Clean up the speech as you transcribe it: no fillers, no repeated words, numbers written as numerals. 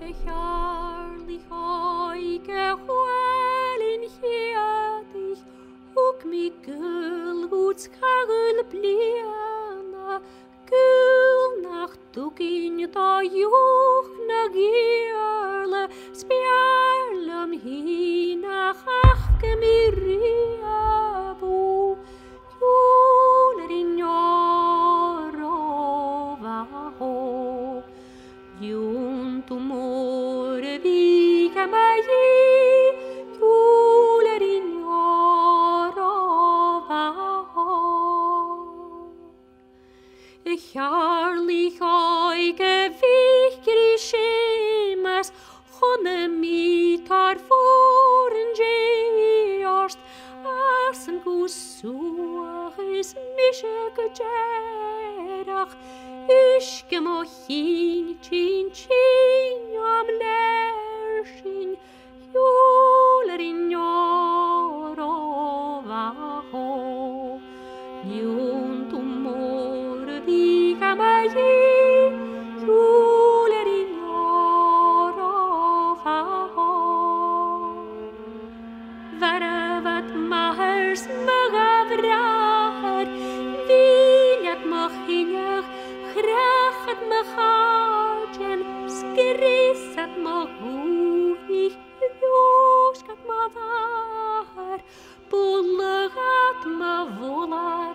Herrlich oike chwelyn hiedig, ook mi gulwoods karul bliana, gul nach dugin da joch na gierle, spiarlam hina achke mi riabu, julerin jorova ho, Tumore vika mai julerin jorova Herrlich oike vikri schemas Chone mitar foren jeast Asen gusuachis mische gejerach Ischke mo chin am nershin Julerin jorova ho Tumore vika mai julerin jorova ho Varavat mahers magavrar Viljat machinach Grachat me gaatjen, skrisat me hoeig, jooskat me waar, bollegat me volla